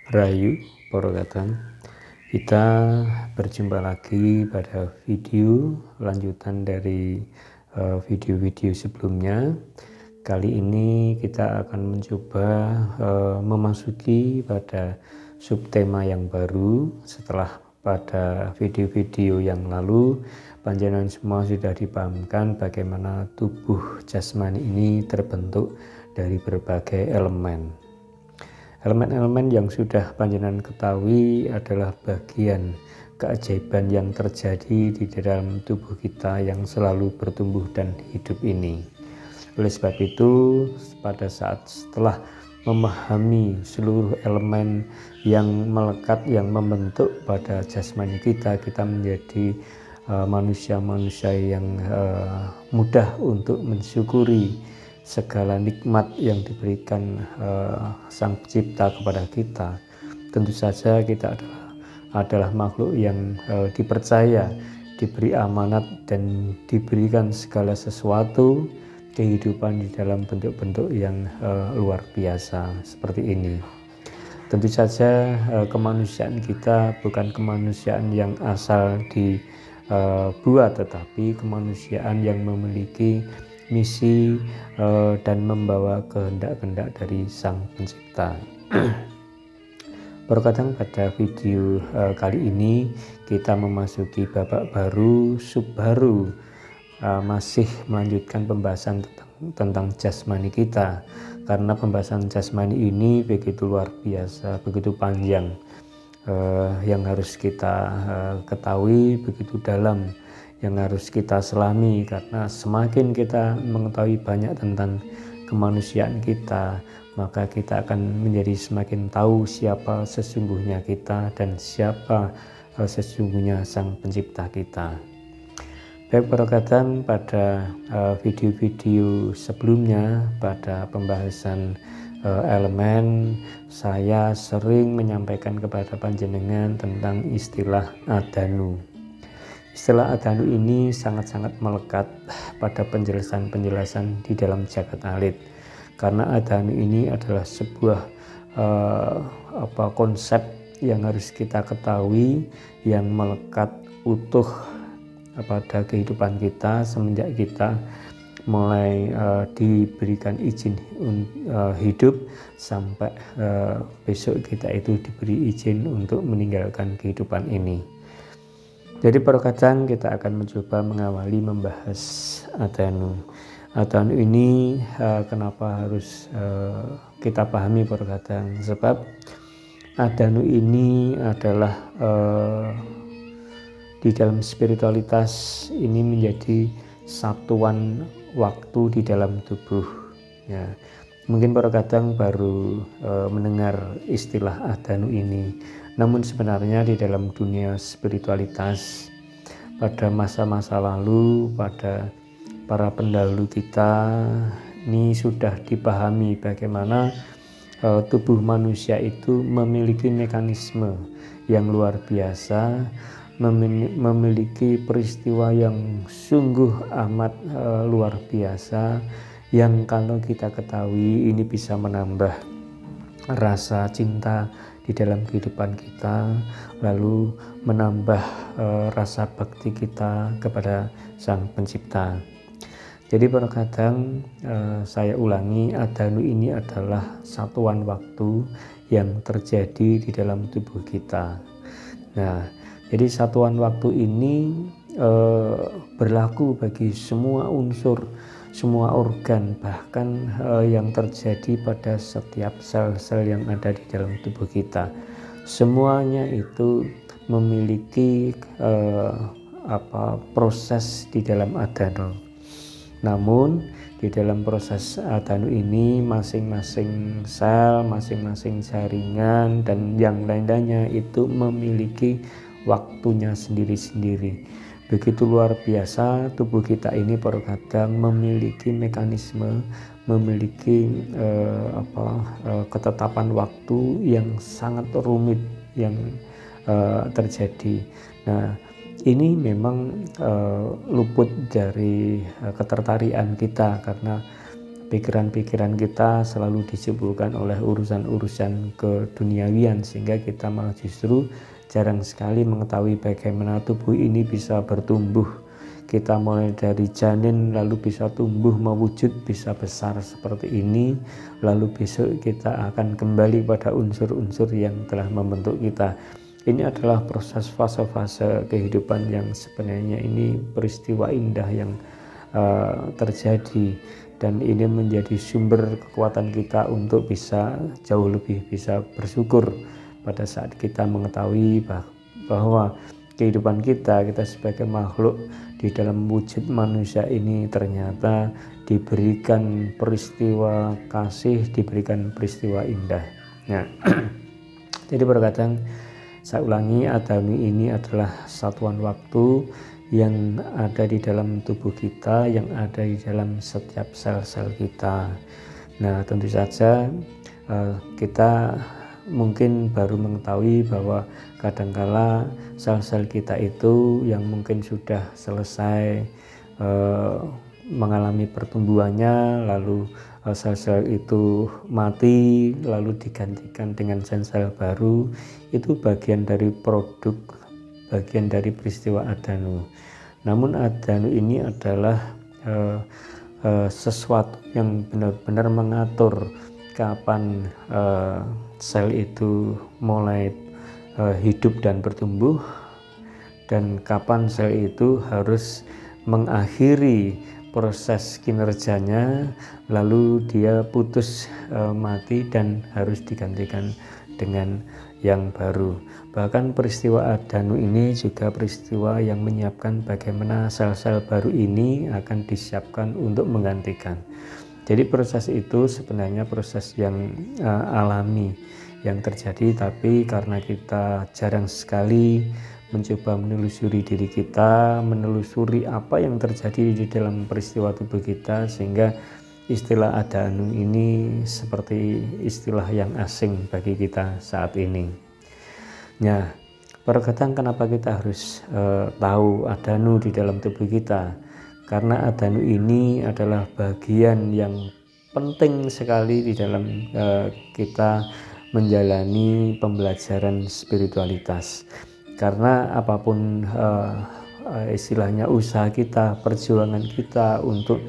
Rahayu para kadang, kita berjumpa lagi pada video lanjutan dari video-video sebelumnya. Kali ini kita akan mencoba memasuki pada subtema yang baru setelah pada video-video yang lalu panjenengan semua sudah dipahamkan bagaimana tubuh jasmani ini terbentuk dari berbagai elemen. Elemen-elemen yang sudah panjenengan ketahui adalah bagian keajaiban yang terjadi di dalam tubuh kita yang selalu bertumbuh dan hidup ini. Oleh sebab itu, pada saat setelah memahami seluruh elemen yang melekat, yang membentuk pada jasmani kita, kita menjadi manusia-manusia yang mudah untuk mensyukuri segala nikmat yang diberikan Sang Pencipta kepada kita. Tentu saja kita adalah makhluk yang dipercaya, diberi amanat dan diberikan segala sesuatu kehidupan di dalam bentuk-bentuk yang luar biasa seperti ini. Tentu saja kemanusiaan kita bukan kemanusiaan yang asal dibuat, tetapi kemanusiaan yang memiliki misi dan membawa kehendak-kehendak dari Sang Pencipta. Berkadang pada video kali ini kita memasuki babak baru, sub baru, masih melanjutkan pembahasan tentang jasmani kita, karena pembahasan jasmani ini begitu luar biasa, begitu panjang, yang harus kita ketahui, begitu dalam yang harus kita selami, karena semakin kita mengetahui banyak tentang kemanusiaan kita, maka kita akan menjadi semakin tahu siapa sesungguhnya kita dan siapa sesungguhnya Sang Pencipta kita. Baik, berkaitan pada video-video sebelumnya pada pembahasan elemen, saya sering menyampaikan kepada panjenengan tentang istilah Adanu. Istilah Adanu ini sangat-sangat melekat pada penjelasan-penjelasan di dalam jagat alit, karena Adanu ini adalah sebuah konsep yang harus kita ketahui, yang melekat utuh pada kehidupan kita semenjak kita mulai diberikan izin hidup sampai besok kita itu diberi izin untuk meninggalkan kehidupan ini. Jadi perkadang kita akan mencoba mengawali membahas Adanu. Adanu ini kenapa harus kita pahami perkadang? Sebab Adanu ini adalah di dalam spiritualitas ini menjadi satuan waktu di dalam tubuh. Ya, mungkin perkadang baru mendengar istilah Adanu ini. Namun sebenarnya di dalam dunia spiritualitas pada masa-masa lalu, pada para pendahulu kita ini sudah dipahami bagaimana tubuh manusia itu memiliki mekanisme yang luar biasa, memiliki peristiwa yang sungguh amat luar biasa, yang kalau kita ketahui ini bisa menambah rasa cinta di dalam kehidupan kita, lalu menambah rasa bakti kita kepada Sang Pencipta. Jadi terkadang saya ulangi, Adanu ini adalah satuan waktu yang terjadi di dalam tubuh kita. Nah, jadi satuan waktu ini berlaku bagi semua unsur, semua organ, bahkan yang terjadi pada setiap sel-sel yang ada di dalam tubuh kita. Semuanya itu memiliki proses di dalam Adanu. Namun di dalam proses Adanu ini masing-masing sel, masing-masing jaringan dan yang lain-lainnya itu memiliki waktunya sendiri-sendiri. Begitu luar biasa tubuh kita ini terkadang memiliki mekanisme, memiliki ketetapan waktu yang sangat rumit yang terjadi. Nah, ini memang luput dari ketertarikan kita, karena pikiran-pikiran kita selalu disibukkan oleh urusan-urusan keduniawian, sehingga kita malah justru jarang sekali mengetahui bagaimana tubuh ini bisa bertumbuh. Kita mulai dari janin lalu bisa tumbuh mewujud, bisa besar seperti ini, lalu besok kita akan kembali pada unsur-unsur yang telah membentuk kita. Ini adalah proses fase-fase kehidupan yang sebenarnya ini peristiwa indah yang terjadi, dan ini menjadi sumber kekuatan kita untuk bisa jauh lebih bisa bersyukur pada saat kita mengetahui bahwa kehidupan kita sebagai makhluk di dalam wujud manusia ini ternyata diberikan peristiwa kasih, diberikan peristiwa indah. Nah, jadi berkata, saya ulangi, adanu ini adalah satuan waktu yang ada di dalam tubuh kita, yang ada di dalam setiap sel-sel kita. Nah, tentu saja kita mungkin baru mengetahui bahwa kadangkala sel-sel kita itu yang mungkin sudah selesai mengalami pertumbuhannya, lalu sel-sel itu mati lalu digantikan dengan sel-sel baru, itu bagian dari produk, bagian dari peristiwa adanu. Namun adanu ini adalah sesuatu yang benar-benar mengatur kapan sel itu mulai hidup dan bertumbuh, dan kapan sel itu harus mengakhiri proses kinerjanya, lalu dia putus mati dan harus digantikan dengan yang baru. Bahkan peristiwa adanu ini juga peristiwa yang menyiapkan bagaimana sel-sel baru ini akan disiapkan untuk menggantikan. Jadi proses itu sebenarnya proses yang alami yang terjadi, tapi karena kita jarang sekali mencoba menelusuri diri kita, menelusuri apa yang terjadi di dalam peristiwa tubuh kita, sehingga istilah adanu ini seperti istilah yang asing bagi kita saat ini. Nah, perkataan kenapa kita harus tahu adanu di dalam tubuh kita? Karena adanu ini adalah bagian yang penting sekali di dalam kita menjalani pembelajaran spiritualitas. Karena apapun istilahnya usaha kita, perjuangan kita untuk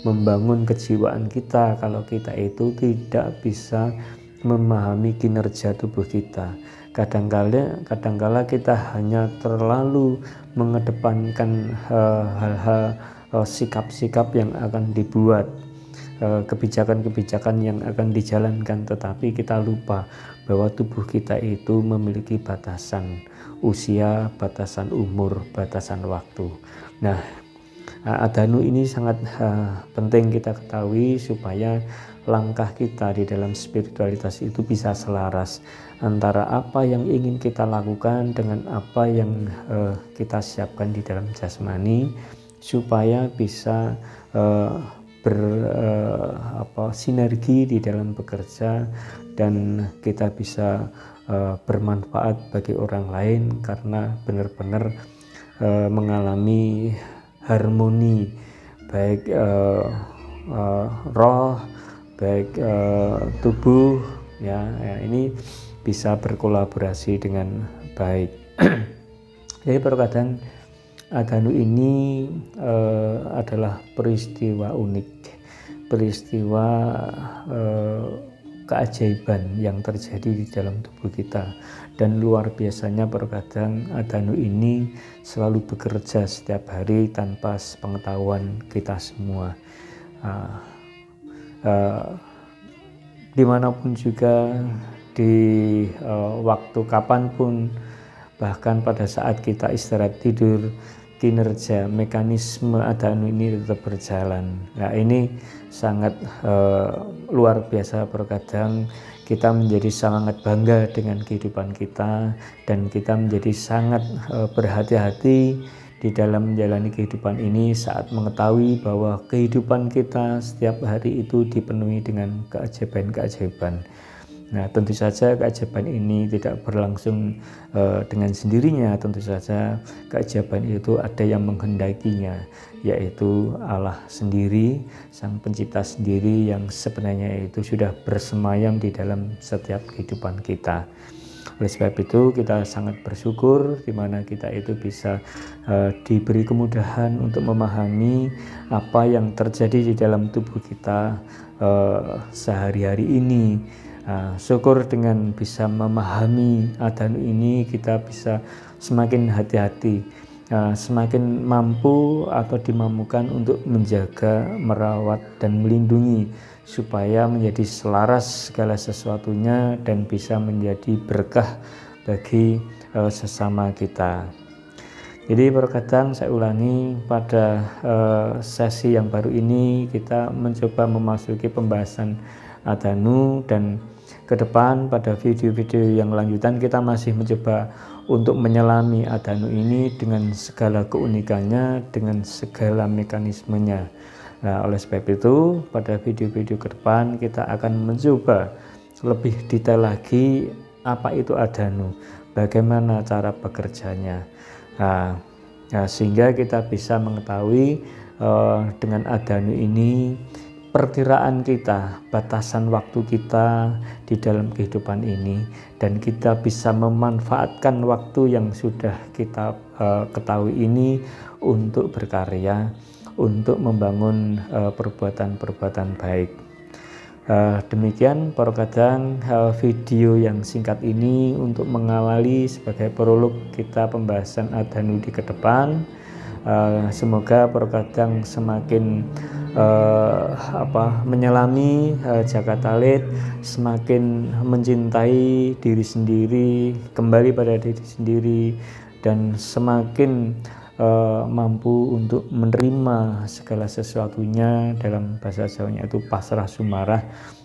membangun kejiwaan kita, kalau kita itu tidak bisa memahami kinerja tubuh kita, kadangkala kita hanya terlalu mengedepankan hal-hal sikap-sikap yang akan dibuat, kebijakan-kebijakan yang akan dijalankan, tetapi kita lupa bahwa tubuh kita itu memiliki batasan usia, batasan umur, batasan waktu. Nah, adanu ini sangat penting kita ketahui supaya langkah kita di dalam spiritualitas itu bisa selaras antara apa yang ingin kita lakukan dengan apa yang kita siapkan di dalam jasmani, supaya bisa sinergi di dalam bekerja, dan kita bisa bermanfaat bagi orang lain karena benar-benar mengalami harmoni, baik roh, baik tubuh, ya ini bisa berkolaborasi dengan baik. Jadi terkadang adanu ini adalah peristiwa unik, peristiwa keajaiban yang terjadi di dalam tubuh kita, dan luar biasanya terkadang adanu ini selalu bekerja setiap hari tanpa pengetahuan kita semua. Dimanapun juga, di waktu kapanpun, bahkan pada saat kita istirahat tidur, kinerja mekanisme adanu ini tetap berjalan. Nah, ini sangat luar biasa. Terkadang kita menjadi sangat bangga dengan kehidupan kita, dan kita menjadi sangat berhati-hati di dalam menjalani kehidupan ini saat mengetahui bahwa kehidupan kita setiap hari itu dipenuhi dengan keajaiban-keajaiban. Nah, tentu saja keajaiban ini tidak berlangsung dengan sendirinya. Tentu saja keajaiban itu ada yang menghendakinya, yaitu Allah sendiri, Sang Pencipta sendiri, yang sebenarnya itu sudah bersemayam di dalam setiap kehidupan kita. Oleh sebab itu kita sangat bersyukur di mana kita itu bisa diberi kemudahan untuk memahami apa yang terjadi di dalam tubuh kita sehari-hari ini. Syukur dengan bisa memahami Adanu ini, kita bisa semakin hati-hati, semakin mampu atau dimampukan untuk menjaga, merawat, dan melindungi supaya menjadi selaras segala sesuatunya dan bisa menjadi berkah bagi sesama kita. Jadi terkadang saya ulangi, pada sesi yang baru ini kita mencoba memasuki pembahasan Adanu, dan ke depan pada video-video yang lanjutan kita masih mencoba untuk menyelami Adanu ini dengan segala keunikannya, dengan segala mekanismenya. Nah, oleh sebab itu pada video-video ke depan kita akan mencoba lebih detail lagi apa itu Adanu, bagaimana cara bekerjanya. Sehingga kita bisa mengetahui dengan Adanu ini perkiraan kita, batasan waktu kita di dalam kehidupan ini, dan kita bisa memanfaatkan waktu yang sudah kita ketahui ini untuk berkarya, untuk membangun perbuatan-perbuatan baik. Demikian kadang video yang singkat ini untuk mengawali sebagai prolog kita pembahasan Adanu di ke depan. Semoga kadang semakin menyelami Jakarta Lead, semakin mencintai diri sendiri, kembali pada diri sendiri, dan semakin mampu untuk menerima segala sesuatunya, dalam bahasa Jawanya itu pasrah sumarah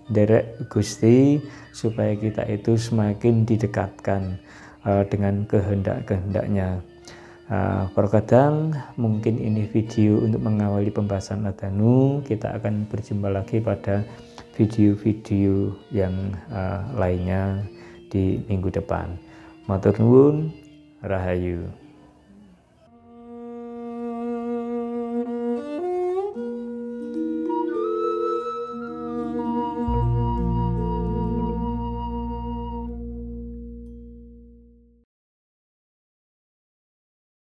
derek Gusti, supaya kita itu semakin didekatkan dengan kehendak-kehendaknya. Kadang mungkin ini video untuk mengawali pembahasan Adanu. Kita akan berjumpa lagi pada video-video yang lainnya di minggu depan. Matur nuwun, rahayu.